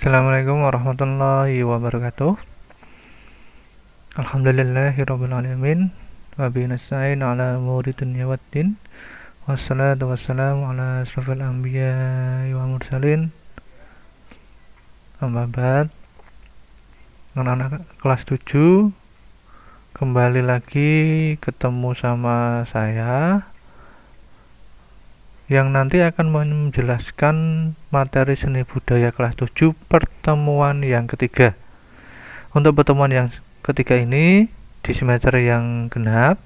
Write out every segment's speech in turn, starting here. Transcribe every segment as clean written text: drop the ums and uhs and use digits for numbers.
Assalamualaikum warahmatullahi wabarakatuh. Alhamdulillahirrabbilalamin. Wabihi nasta'in ala umuri dunya waddin. Wassalatu wassalamu ala asrofil anbiya wa mursalin. Amma ba'd. Anak-anak kelas 7 kembali lagi ketemu sama saya yang nanti akan menjelaskan materi seni budaya kelas 7 pertemuan yang ketiga. Untuk pertemuan yang ketiga ini di semester yang genap,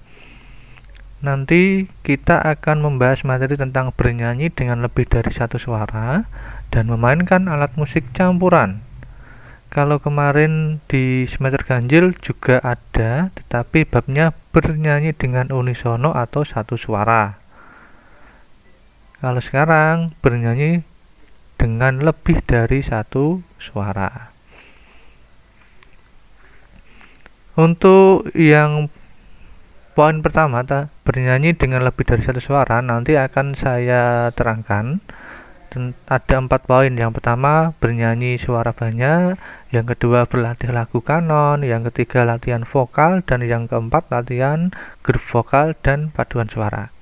nanti kita akan membahas materi tentang bernyanyi dengan lebih dari satu suara dan memainkan alat musik campuran. Kalau kemarin di semester ganjil juga ada, tetapi babnya bernyanyi dengan unisono atau satu suara. Kalau sekarang bernyanyi dengan lebih dari satu suara. Untuk yang poin pertama, bernyanyi dengan lebih dari satu suara, nanti akan saya terangkan. Ada 4 poin. Yang pertama, bernyanyi suara banyak. Yang kedua, berlatih lagu kanon. Yang ketiga, latihan vokal. Dan yang keempat, latihan grup vokal dan paduan suara.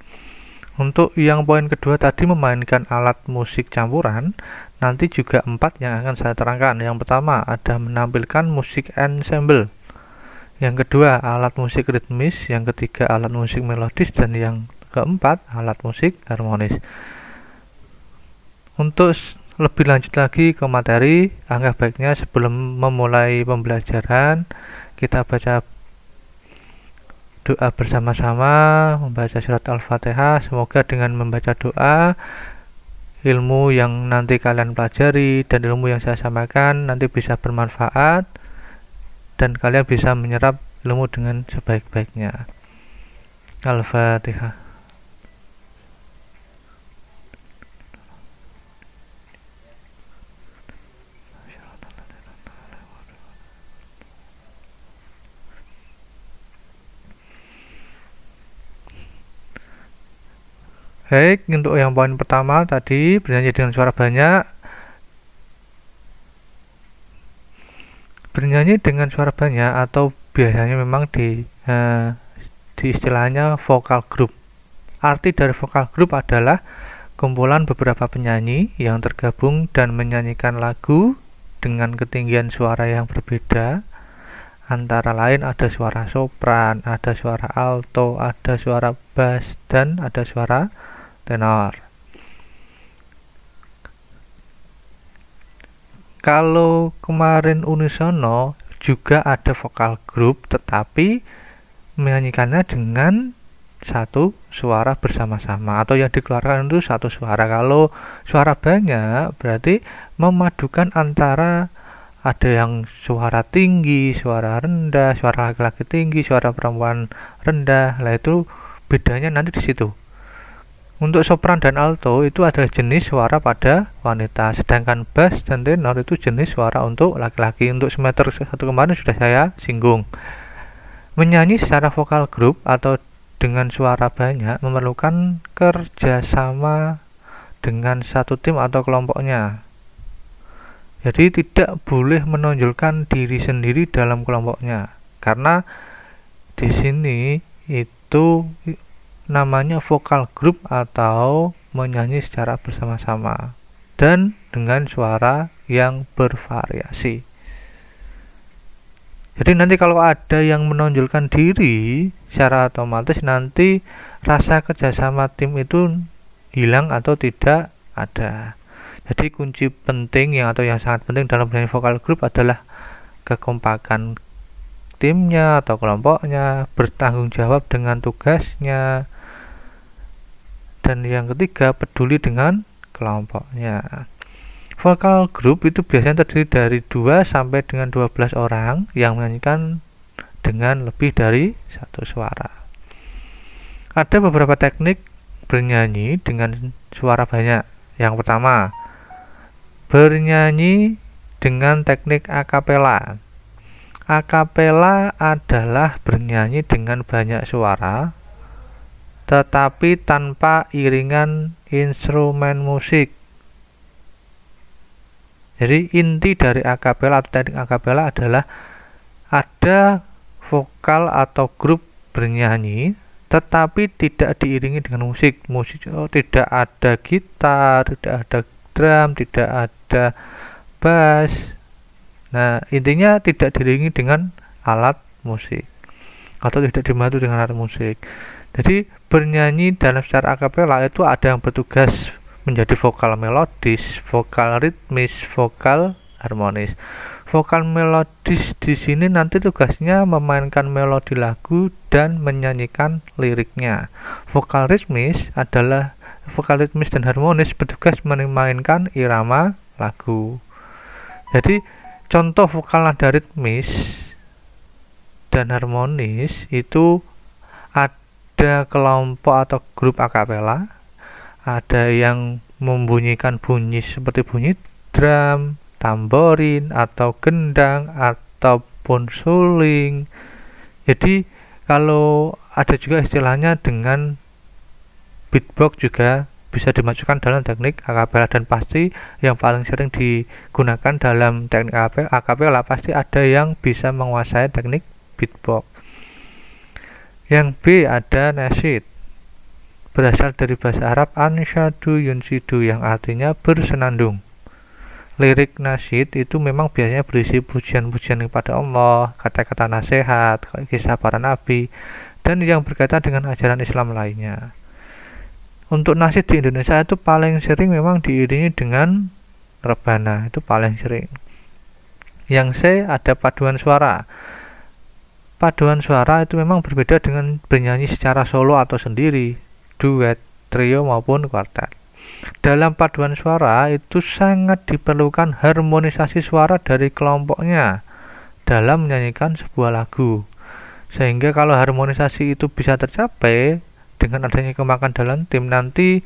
Untuk yang poin kedua tadi, memainkan alat musik campuran, nanti juga 4 yang akan saya terangkan. Yang pertama, ada menampilkan musik ensemble. Yang kedua, alat musik ritmis. Yang ketiga, alat musik melodis. Dan yang keempat, alat musik harmonis. Untuk lebih lanjut lagi ke materi, angka baiknya sebelum memulai pembelajaran, kita baca doa bersama-sama, membaca surat Al-Fatihah. Semoga dengan membaca doa, ilmu yang nanti kalian pelajari dan ilmu yang saya sampaikan nanti bisa bermanfaat dan kalian bisa menyerap ilmu dengan sebaik-baiknya. Al-Fatihah. Baik, untuk yang poin pertama tadi, bernyanyi dengan suara banyak. Bernyanyi dengan suara banyak atau biasanya memang di istilahnya vokal group. Arti dari vokal group adalah kumpulan beberapa penyanyi yang tergabung dan menyanyikan lagu dengan ketinggian suara yang berbeda. Antara lain ada suara sopran, ada suara alto, ada suara bass, dan ada suara tenor. Kalau kemarin unisono juga ada vokal group, tetapi menyanyikannya dengan satu suara bersama-sama atau yang dikeluarkan itu satu suara. Kalau suara banyak berarti memadukan antara ada yang suara tinggi, suara rendah, suara laki-laki tinggi, suara perempuan rendah. Lah itu bedanya nanti di situ. Untuk sopran dan alto itu adalah jenis suara pada wanita, sedangkan bass dan tenor itu jenis suara untuk laki-laki. Untuk semester 1 kemarin sudah saya singgung. Menyanyi secara vokal grup atau dengan suara banyak memerlukan kerjasama dengan satu tim atau kelompoknya. Jadi tidak boleh menonjolkan diri sendiri dalam kelompoknya, karena di sini itu namanya vokal group atau menyanyi secara bersama-sama dan dengan suara yang bervariasi. Jadi nanti kalau ada yang menonjolkan diri, secara otomatis nanti rasa kerjasama tim itu hilang atau tidak ada. Jadi kunci penting yang sangat penting dalam bernyanyi vokal group adalah kekompakan timnya atau kelompoknya, bertanggung jawab dengan tugasnya, dan yang ketiga peduli dengan kelompoknya. Vokal group itu biasanya terdiri dari 2 sampai dengan 12 orang yang menyanyikan dengan lebih dari satu suara. Ada beberapa teknik bernyanyi dengan suara banyak. Yang pertama, bernyanyi dengan teknik akapela. Akapela adalah bernyanyi dengan banyak suara tetapi tanpa iringan instrumen musik. Jadi inti dari akapela atau teknik akapela adalah ada vokal atau grup bernyanyi tetapi tidak diiringi dengan musik. Tidak ada gitar, tidak ada drum, tidak ada bass. Nah, intinya tidak diiringi dengan alat musik atau tidak dibantu dengan alat musik. Jadi bernyanyi dalam secara akapela itu ada yang bertugas menjadi vokal melodis, vokal ritmis, vokal harmonis. Vokal melodis di sini nanti tugasnya memainkan melodi lagu dan menyanyikan liriknya. Vokal ritmis dan harmonis bertugas memainkan irama lagu. Jadi contoh vokal nada ritmis dan harmonis itu ada kelompok atau grup akapela, ada yang membunyikan bunyi seperti bunyi drum, tamborin atau gendang ataupun suling. Jadi kalau ada juga istilahnya dengan beatbox juga bisa dimasukkan dalam teknik akapela, dan pasti yang paling sering digunakan dalam teknik akapela pasti ada yang bisa menguasai teknik beatbox. Yang B ada nasyid, berasal dari bahasa Arab ansyadu yunsidu yang artinya bersenandung. Lirik nasyid itu memang biasanya berisi pujian-pujian kepada Allah, kata-kata nasihat, kisah para nabi, dan yang berkaitan dengan ajaran Islam lainnya. Untuk nasyid di Indonesia itu paling sering memang diiringi dengan rebana, itu paling sering. Yang C ada paduan suara. Paduan suara itu memang berbeda dengan bernyanyi secara solo atau sendiri, duet, trio maupun kuartet. Dalam paduan suara itu sangat diperlukan harmonisasi suara dari kelompoknya dalam menyanyikan sebuah lagu. Sehingga kalau harmonisasi itu bisa tercapai dengan adanya kemakan dalam tim, nanti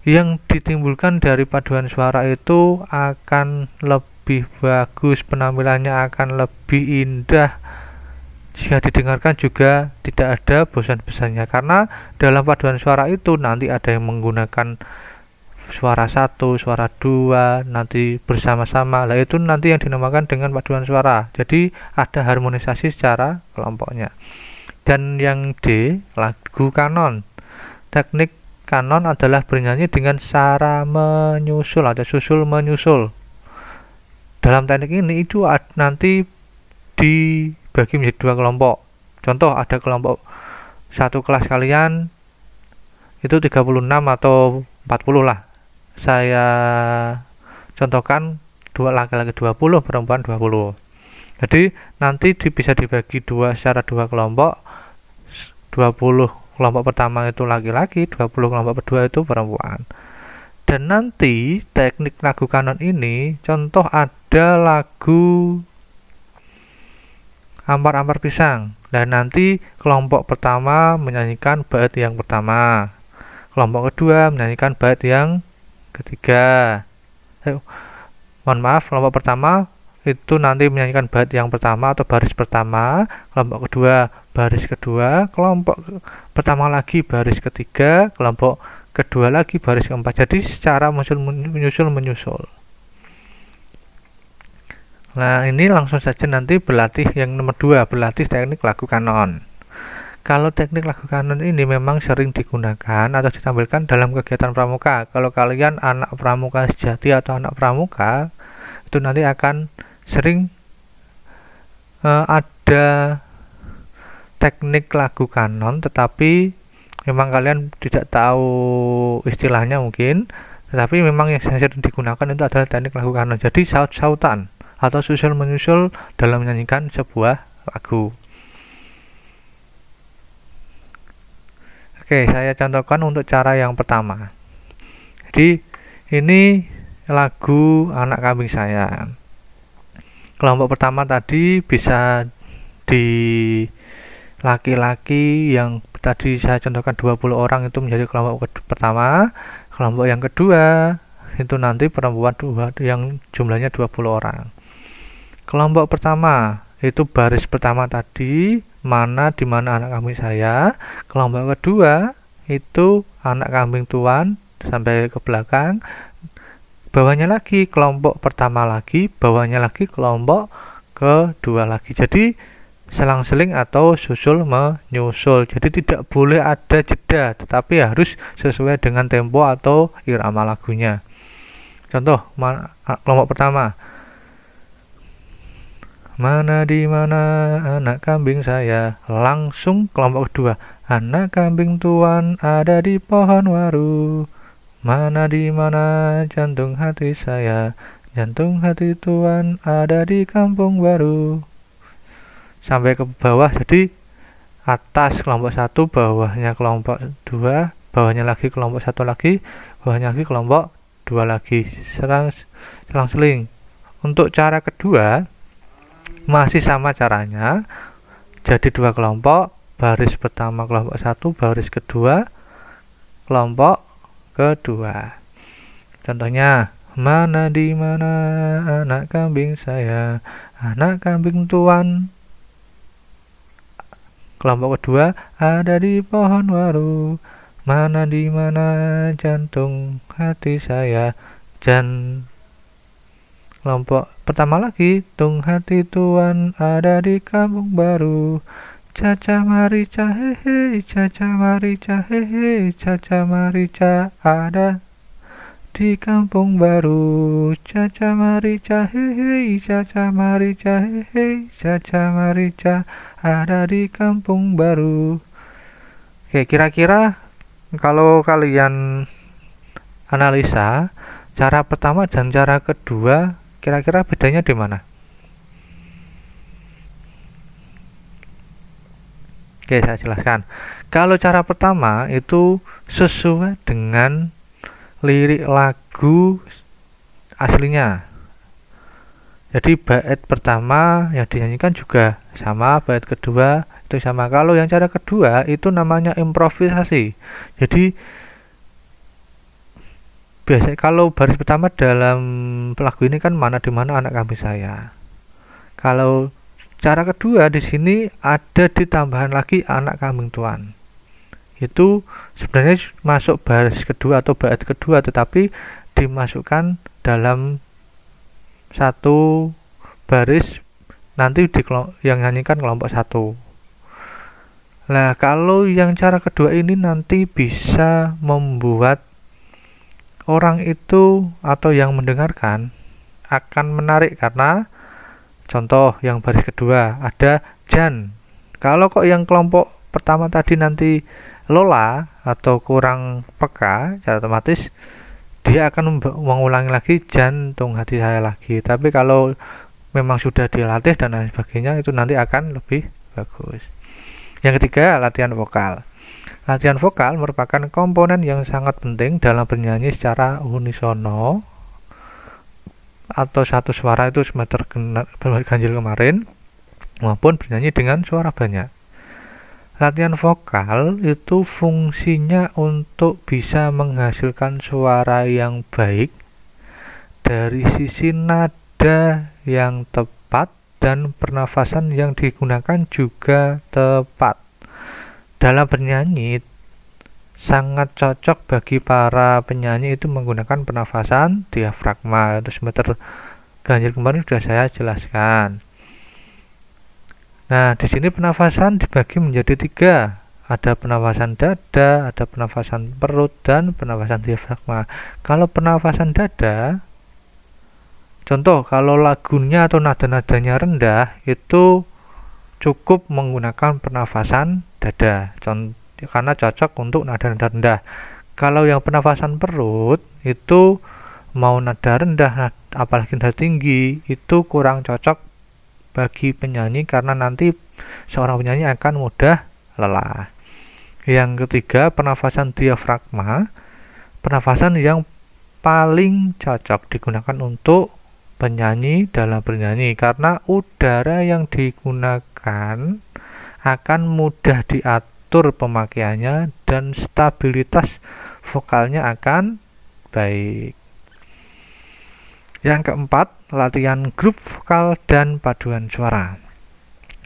yang ditimbulkan dari paduan suara itu akan lebih bagus, penampilannya akan lebih indah. Jika didengarkan juga tidak ada bosan-bosannya, karena dalam paduan suara itu nanti ada yang menggunakan suara 1, suara 2, nanti bersama-sama. Lah itu nanti yang dinamakan dengan paduan suara. Jadi ada harmonisasi secara kelompoknya. Dan yang D, lagu kanon. Teknik kanon adalah bernyanyi dengan cara menyusul atau susul menyusul. Dalam teknik ini itu nanti dibagi menjadi dua kelompok. Contoh ada kelompok satu kelas kalian itu 36 atau 40 lah. Saya contohkan dua laki-laki 20, perempuan 20. Jadi nanti bisa dibagi secara dua kelompok. 20 kelompok pertama itu laki-laki, 20 kelompok kedua itu perempuan. Dan nanti teknik lagu kanon ini contoh ada lagu Ampar-ampar pisang. Dan nanti kelompok pertama menyanyikan bait yang pertama, kelompok kedua menyanyikan bait yang ketiga. Kelompok pertama itu nanti menyanyikan bait yang pertama atau baris pertama, kelompok kedua baris kedua, kelompok pertama lagi baris ketiga, kelompok kedua lagi baris keempat. Jadi secara menyusul. Nah, ini langsung saja nanti berlatih yang nomor 2, berlatih teknik lagu kanon. Kalau teknik lagu kanon ini memang sering digunakan atau ditampilkan dalam kegiatan pramuka. Kalau kalian anak pramuka sejati atau anak pramuka, itu nanti akan sering ada teknik lagu kanon, tetapi memang kalian tidak tahu istilahnya mungkin, tetapi memang yang sering digunakan itu adalah teknik lagu kanon. Jadi saut-sautan atau susul menyusul dalam menyanyikan sebuah lagu. Oke, saya contohkan untuk cara yang pertama. Jadi ini lagu Anak Kambing Saya. Kelompok pertama tadi bisa di laki-laki yang tadi saya contohkan 20 orang itu menjadi kelompok pertama. Kelompok yang kedua itu nanti perempuan yang jumlahnya 20 orang. Kelompok pertama itu baris pertama tadi di mana anak kambing saya. Kelompok kedua itu anak kambing tuan sampai ke belakang. bawahnya lagi kelompok pertama lagi, bawahnya lagi kelompok kedua lagi. Jadi selang-seling atau susul menyusul. Jadi tidak boleh ada jeda, tetapi harus sesuai dengan tempo atau irama lagunya. Contoh kelompok pertama. Mana di mana anak kambing saya. Langsung kelompok kedua. Anak kambing tuan ada di pohon waru. Mana di mana jantung hati saya. Jantung hati tuan ada di kampung baru. Sampai ke bawah, jadi atas kelompok 1, bawahnya kelompok 2, bawahnya lagi kelompok 1 lagi, bawahnya lagi kelompok 2 lagi, selang-seling. Untuk cara kedua masih sama caranya, jadi 2 kelompok, baris pertama kelompok 1, baris kedua kelompok kedua. Contohnya, mana di mana anak kambing saya, anak kambing tuan. Kelompok kedua ada di pohon waru. Mana di mana jantung hati saya. Kelompok pertama lagi, tung hati tuan ada di kampung baru. Caca marica hehe, caca marica hehe, caca marica ada di kampung baru. Caca marica hehe, caca marica hehe, caca marica ada di kampung baru. Oke, kira-kira kalau kalian analisa cara pertama dan cara kedua, kira-kira bedanya di mana? Oke, saya jelaskan. Kalau cara pertama itu sesuai dengan lirik lagu aslinya. Jadi bait pertama yang dinyanyikan juga sama, bait kedua itu sama. Kalau yang cara kedua itu namanya improvisasi. Jadi biasanya kalau baris pertama dalam lagu ini kan mana di mana anak kambing saya. Kalau cara kedua di sini ada ditambahan lagi anak kambing tuan. Itu sebenarnya masuk baris kedua atau bait kedua, tetapi dimasukkan dalam satu baris nanti yang nyanyikan kelompok 1. Nah, kalau yang cara kedua ini nanti bisa membuat orang itu atau yang mendengarkan akan menarik, karena contoh yang baris kedua ada jan. Kalau kok yang kelompok pertama tadi nanti lola atau kurang peka, secara otomatis dia akan mengulangi lagi jantung hati saya lagi. Tapi kalau memang sudah dilatih dan lain sebagainya, itu nanti akan lebih bagus. Yang ketiga, latihan vokal. Latihan vokal merupakan komponen yang sangat penting dalam bernyanyi secara unisono atau satu suara, itu semeter ganjil kemarin, maupun bernyanyi dengan suara banyak. Latihan vokal itu fungsinya untuk bisa menghasilkan suara yang baik dari sisi nada yang tepat dan pernafasan yang digunakan juga tepat. Dalam bernyanyi sangat cocok bagi para penyanyi itu menggunakan pernafasan diafragma. Itu semeter ganjil kemarin sudah saya jelaskan. Nah, di sini pernafasan dibagi menjadi 3. Ada pernafasan dada, ada pernafasan perut, dan pernafasan diafragma. Kalau pernafasan dada, contoh kalau lagunya atau nada-nadanya rendah, itu cukup menggunakan pernafasan dada, karena cocok untuk nada-nada rendah. Kalau yang pernafasan perut, itu mau nada rendah, apalagi nada tinggi, itu kurang cocok bagi penyanyi, karena nanti seorang penyanyi akan mudah lelah. Yang ketiga, pernafasan diafragma, pernafasan yang paling cocok digunakan untuk penyanyi dalam bernyanyi, karena udara yang digunakan akan mudah diatur pemakaiannya dan stabilitas vokalnya akan baik. Yang keempat, latihan grup vokal dan paduan suara.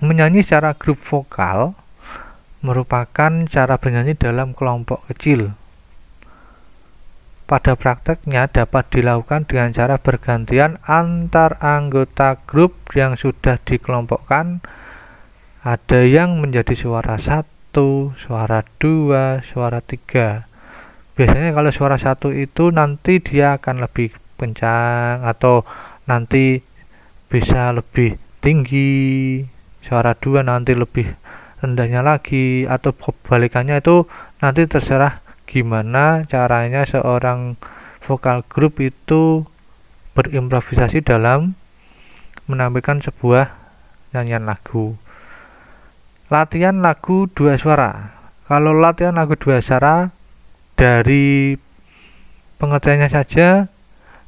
Menyanyi secara grup vokal merupakan cara bernyanyi dalam kelompok kecil. pada prakteknya dapat dilakukan dengan cara bergantian antar anggota grup yang sudah dikelompokkan. Ada yang menjadi suara 1, suara 2, suara 3. Biasanya kalau suara 1 itu nanti dia akan lebih kencang atau nanti bisa lebih tinggi, suara 2 nanti lebih rendahnya lagi, atau kebalikannya. Itu nanti terserah gimana caranya seorang vokal grup itu berimprovisasi dalam menampilkan sebuah nyanyian lagu. Latihan lagu 2 suara. Kalau latihan lagu 2 suara, dari pengertiannya saja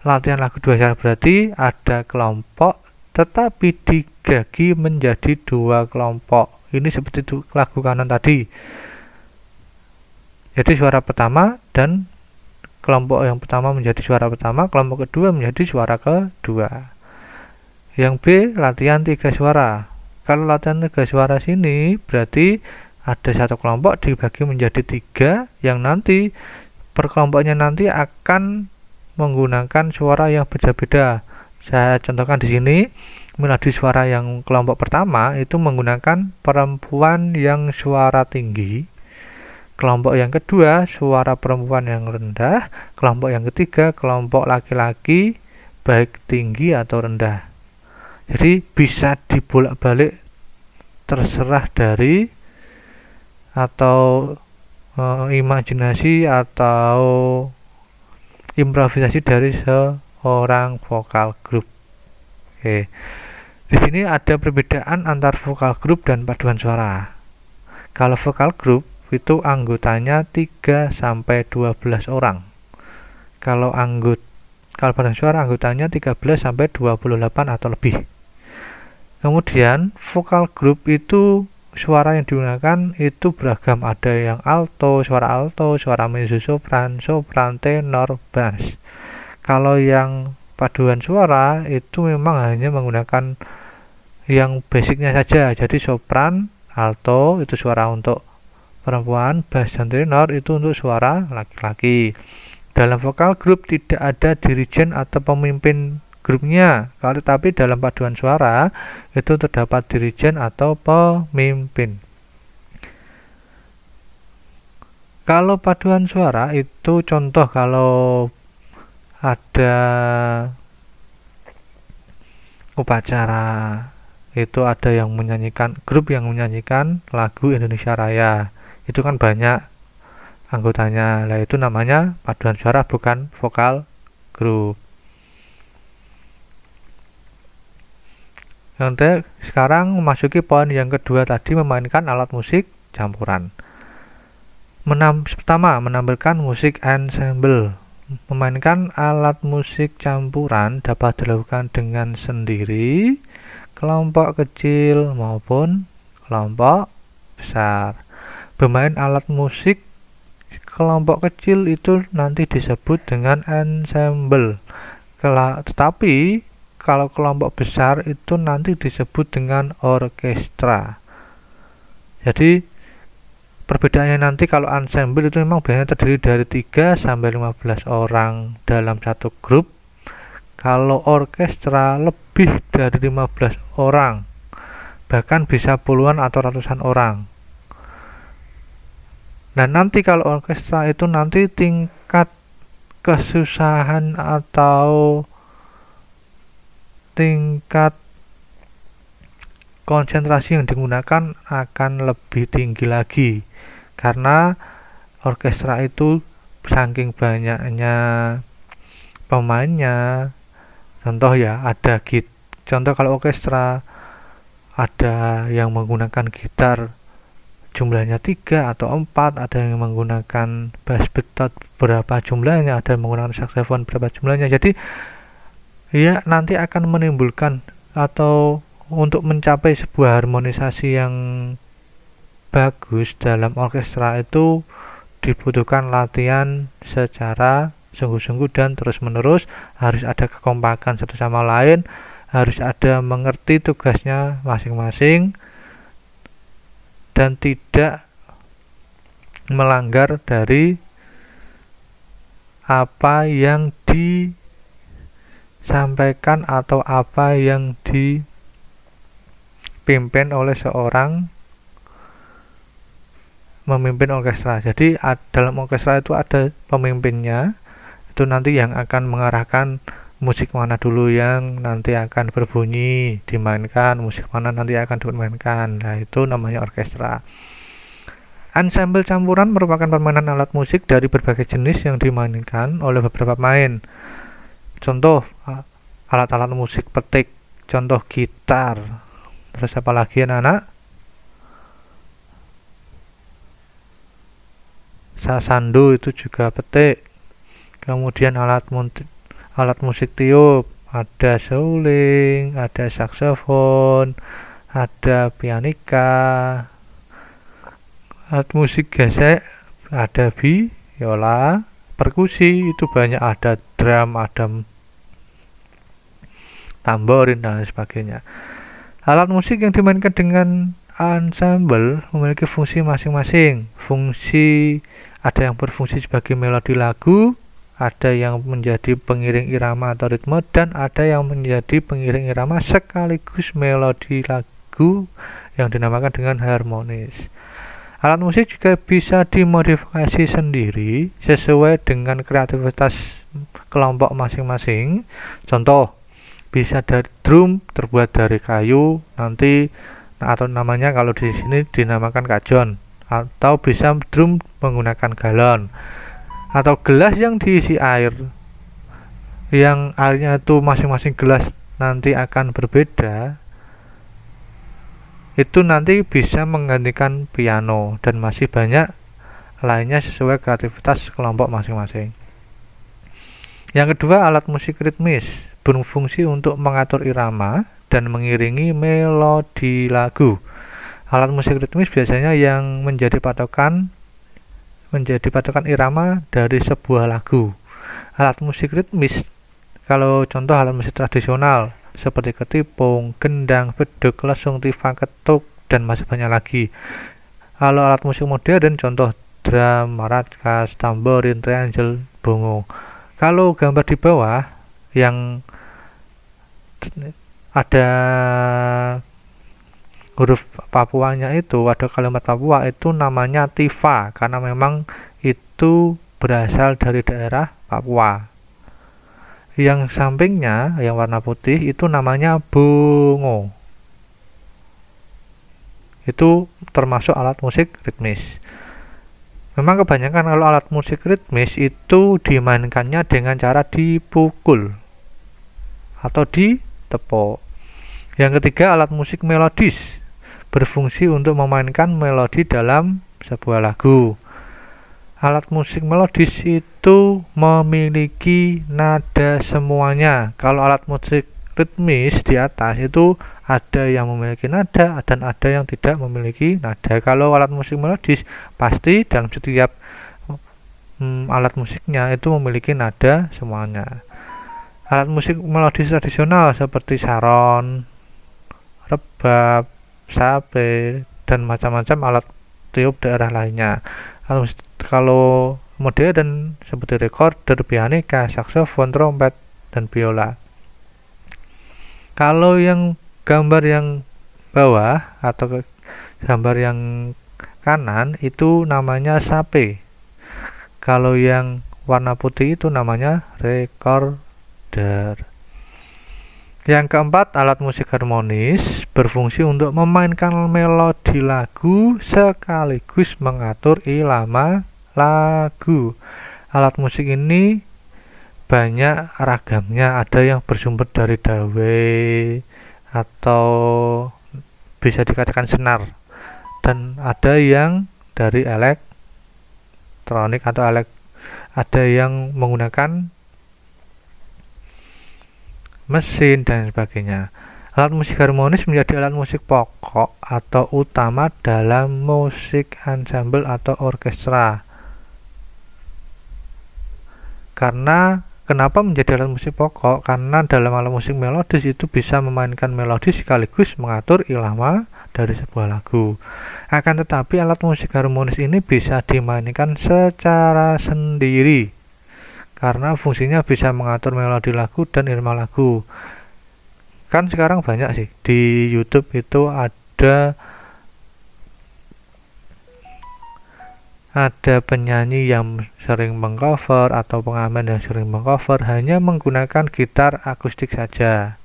latihan lagu 2 suara berarti ada kelompok tetapi dibagi menjadi 2 kelompok. Ini seperti lagu kanan tadi. Jadi suara pertama dan kelompok yang pertama menjadi suara pertama, kelompok kedua menjadi suara kedua. Yang B, latihan 3 suara. Kalau latihan 3 suara sini berarti ada satu kelompok dibagi menjadi 3 yang nanti per kelompoknya nanti akan menggunakan suara yang beda-beda. Saya contohkan di sini, melodi suara yang kelompok pertama itu menggunakan perempuan yang suara tinggi. Kelompok yang kedua suara perempuan yang rendah, kelompok yang ketiga kelompok laki-laki baik tinggi atau rendah. Jadi bisa dibolak-balik terserah dari atau imajinasi atau improvisasi dari seorang vokal grup. Oke. Di sini ada perbedaan antar vokal grup dan paduan suara. Kalau vokal grup itu anggotanya 3 sampai 12 orang. Kalau paduan suara anggotanya 13 sampai 28 atau lebih. Kemudian vokal grup itu suara yang digunakan itu beragam, ada yang alto, suara mezzo sopran, tenor, bass. Kalau yang paduan suara itu memang hanya menggunakan yang basicnya saja, jadi sopran, alto itu suara untuk perempuan, bass dan tenor itu untuk suara laki-laki. Dalam vokal grup tidak ada dirijen atau pemimpin grupnya, tapi dalam paduan suara itu terdapat dirijen atau pemimpin. Kalau paduan suara itu contoh kalau ada upacara itu ada yang menyanyikan, grup yang menyanyikan lagu Indonesia Raya. Itu kan banyak anggotanya. Nah, itu namanya paduan suara, bukan vokal grup. Sekarang memasuki poin yang kedua tadi, memainkan alat musik campuran. Pertama, menampilkan musik ensemble. Memainkan alat musik campuran dapat dilakukan dengan sendiri, kelompok kecil maupun kelompok besar. Bermain alat musik kelompok kecil itu nanti disebut dengan ensemble. Tetapi kalau kelompok besar itu nanti disebut dengan orkestra. Jadi perbedaannya nanti kalau ensemble itu memang biasanya terdiri dari 3 sampai 15 orang dalam satu grup. Kalau orkestra lebih dari 15 orang, bahkan bisa puluhan atau ratusan orang. Nah, nanti kalau orkestra itu nanti tingkat kesusahan atau tingkat konsentrasi yang digunakan akan lebih tinggi lagi, karena orkestra itu saking banyaknya pemainnya. Contoh ya, contoh kalau orkestra ada yang menggunakan gitar jumlahnya 3 atau 4, ada yang menggunakan bass betot berapa jumlahnya, ada yang menggunakan saksofon berapa jumlahnya. Jadi ya nanti akan menimbulkan atau untuk mencapai sebuah harmonisasi yang bagus dalam orkestra itu dibutuhkan latihan secara sungguh-sungguh dan terus-menerus. Harus ada kekompakan satu sama lain, harus ada mengerti tugasnya masing-masing, dan tidak melanggar dari apa yang disampaikan atau apa yang dipimpin oleh seorang memimpin orkestra. Jadi dalam orkestra itu ada pemimpinnya, itu nanti yang akan mengarahkan musik mana dulu yang nanti akan berbunyi, dimainkan, musik mana nanti akan dimainkan. Nah, itu namanya orkestra. Ensemble campuran merupakan permainan alat musik dari berbagai jenis yang dimainkan oleh beberapa pemain. Contoh alat-alat musik petik, contoh gitar. Terus apa lagi anak-anak? Sasando itu juga petik. Kemudian alat musik tiup, ada suling, ada saksofon, ada pianika. Alat musik gesek, ada biola, perkusi itu banyak, ada drum, ada tamborin dan sebagainya. Alat musik yang dimainkan dengan ensemble memiliki fungsi masing-masing. Fungsi ada yang berfungsi sebagai melodi lagu, ada yang menjadi pengiring irama atau ritme, dan ada yang menjadi pengiring irama sekaligus melodi lagu yang dinamakan dengan harmonis. Alat musik juga bisa dimodifikasi sendiri sesuai dengan kreativitas kelompok masing-masing. Contoh, bisa dari drum terbuat dari kayu nanti, atau namanya kalau di sini dinamakan kajon, atau bisa drum menggunakan galon, atau gelas yang diisi air, yang airnya itu masing-masing gelas nanti akan berbeda, itu nanti bisa menggantikan piano, dan masih banyak lainnya sesuai kreativitas kelompok masing-masing. Yang kedua, alat musik ritmis berfungsi untuk mengatur irama dan mengiringi melodi lagu. Alat musik ritmis biasanya yang menjadi patokan irama dari sebuah lagu. Alat musik ritmis, kalau contoh alat musik tradisional seperti ketipung, gendang, beduk, lesung, tifa, ketuk, dan masih banyak lagi. Kalau alat musik modern, contoh drum, maracas, tamborin, triangle, bongo. Kalau gambar di bawah yang ada huruf Papuanya itu, ada kalimat Papua, itu namanya tifa karena memang itu berasal dari daerah Papua. Yang sampingnya yang warna putih itu namanya bongo. Itu termasuk alat musik ritmis. Memang kebanyakan kalau alat musik ritmis itu dimainkannya dengan cara dipukul atau ditepuk. Yang ketiga, alat musik melodis berfungsi untuk memainkan melodi dalam sebuah lagu. Alat musik melodis itu memiliki nada semuanya. Kalau alat musik ritmis di atas itu ada yang memiliki nada dan ada yang tidak memiliki nada. Kalau alat musik melodis pasti dalam setiap alat musiknya itu memiliki nada semuanya. Alat musik melodis tradisional seperti saron, rebab, sape, dan macam-macam alat tiup daerah lainnya. Kalau modern seperti recorder, pianika, saksofon, trompet, dan biola. Kalau yang gambar yang bawah atau gambar yang kanan itu namanya sape. Kalau yang warna putih itu namanya recorder. Yang keempat, alat musik harmonis berfungsi untuk memainkan melodi lagu sekaligus mengatur irama lagu. Alat musik ini banyak ragamnya, ada yang bersumber dari dawei atau bisa dikatakan senar, dan ada yang dari elektronik atau ada yang menggunakan mesin dan sebagainya. Alat musik harmonis menjadi alat musik pokok atau utama dalam musik ensemble atau orkestra. Kenapa menjadi alat musik pokok? Karena dalam alat musik melodis itu bisa memainkan melodi sekaligus mengatur irama dari sebuah lagu. Akan tetapi alat musik harmonis ini bisa dimainkan secara sendiri. karena fungsinya bisa mengatur melodi lagu dan irama lagu. Kan sekarang banyak sih di YouTube itu ada penyanyi yang sering mengcover atau pengamen yang sering mengcover hanya menggunakan gitar akustik saja.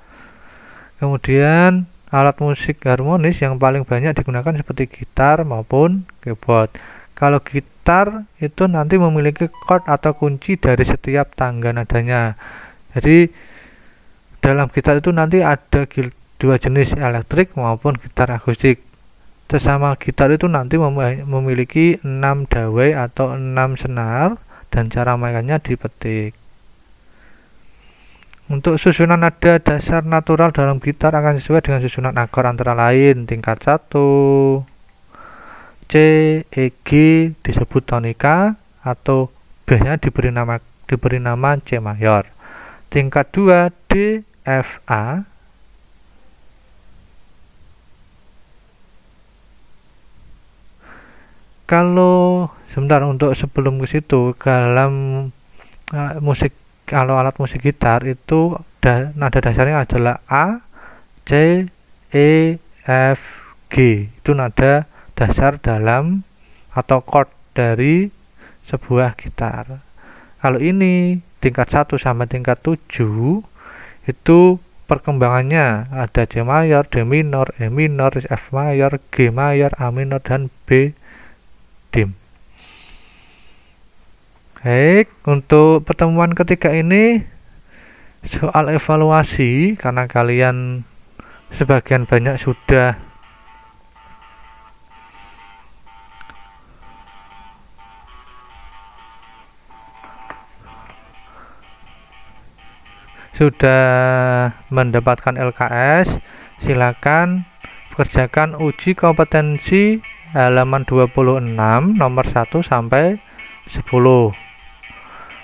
Kemudian alat musik harmonis yang paling banyak digunakan seperti gitar maupun keyboard. Kalau gitar itu nanti memiliki chord atau kunci dari setiap tangga nadanya. Jadi dalam gitar itu nanti ada dua jenis, elektrik maupun gitar akustik. Sesama gitar itu nanti memiliki 6 dawai atau 6 senar dan cara mainkannya dipetik. Untuk susunan nada dasar natural dalam gitar akan sesuai dengan susunan akor antara lain tingkat 1, C, E, G disebut tonika atau biasanya diberi nama C mayor. Tingkat 2, D, F, A. Kalau sebentar, untuk sebelum ke situ, dalam kalau alat musik gitar itu nada dasarnya adalah A, C, E, F, G. Itu nada dasar dalam atau chord dari sebuah gitar. Kalau ini tingkat 1 sampai tingkat 7 itu perkembangannya ada C mayor, D minor, E minor, F mayor, G mayor, A minor, dan B dim. Baik, untuk pertemuan ketiga ini soal evaluasi, karena kalian sebagian banyak sudah mendapatkan LKS, silakan kerjakan uji kompetensi halaman 26 nomor 1 sampai 10.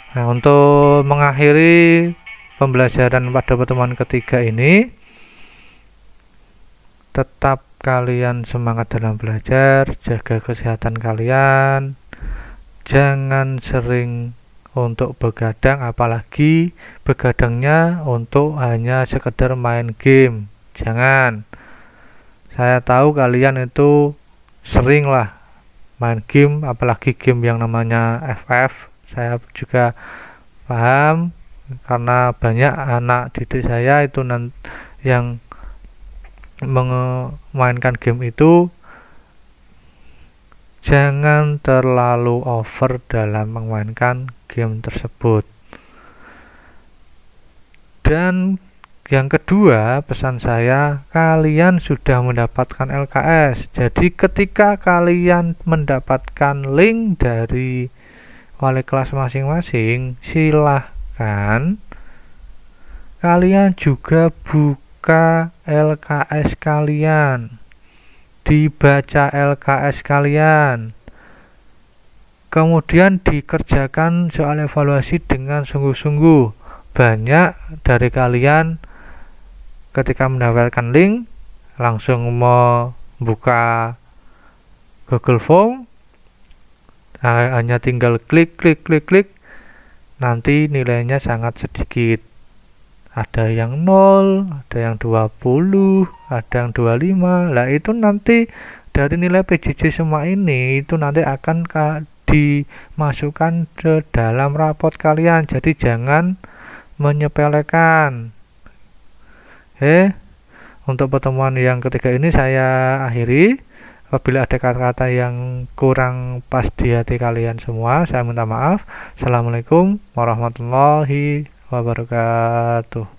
Nah, untuk mengakhiri pembelajaran pada pertemuan ketiga ini, tetap kalian semangat dalam belajar, jaga kesehatan kalian, jangan sering untuk begadang, apalagi begadangnya untuk hanya sekedar main game. Jangan. Saya tahu kalian itu sering lah main game, apalagi game yang namanya FF. Saya juga paham karena banyak anak didik saya itu yang memainkan game itu. Jangan terlalu over dalam memainkan game tersebut. Dan yang kedua, pesan saya, kalian sudah mendapatkan LKS. Jadi ketika kalian mendapatkan link dari wali kelas masing-masing, silahkan kalian juga buka LKS kalian, dibaca LKS kalian, kemudian dikerjakan soal evaluasi dengan sungguh-sungguh. Banyak dari kalian ketika mendapatkan link langsung membuka Google Form, hanya tinggal klik, nanti nilainya sangat sedikit. Ada yang 0, ada yang 20, ada yang 25. Lah itu nanti dari nilai PJJ semua ini itu nanti akan dimasukkan ke dalam rapot kalian. Jadi jangan menyepelekan. Untuk pertemuan yang ketiga ini saya akhiri. Apabila ada kata-kata yang kurang pas di hati kalian semua, saya minta maaf. Assalamualaikum warahmatullahi wabarakatuh.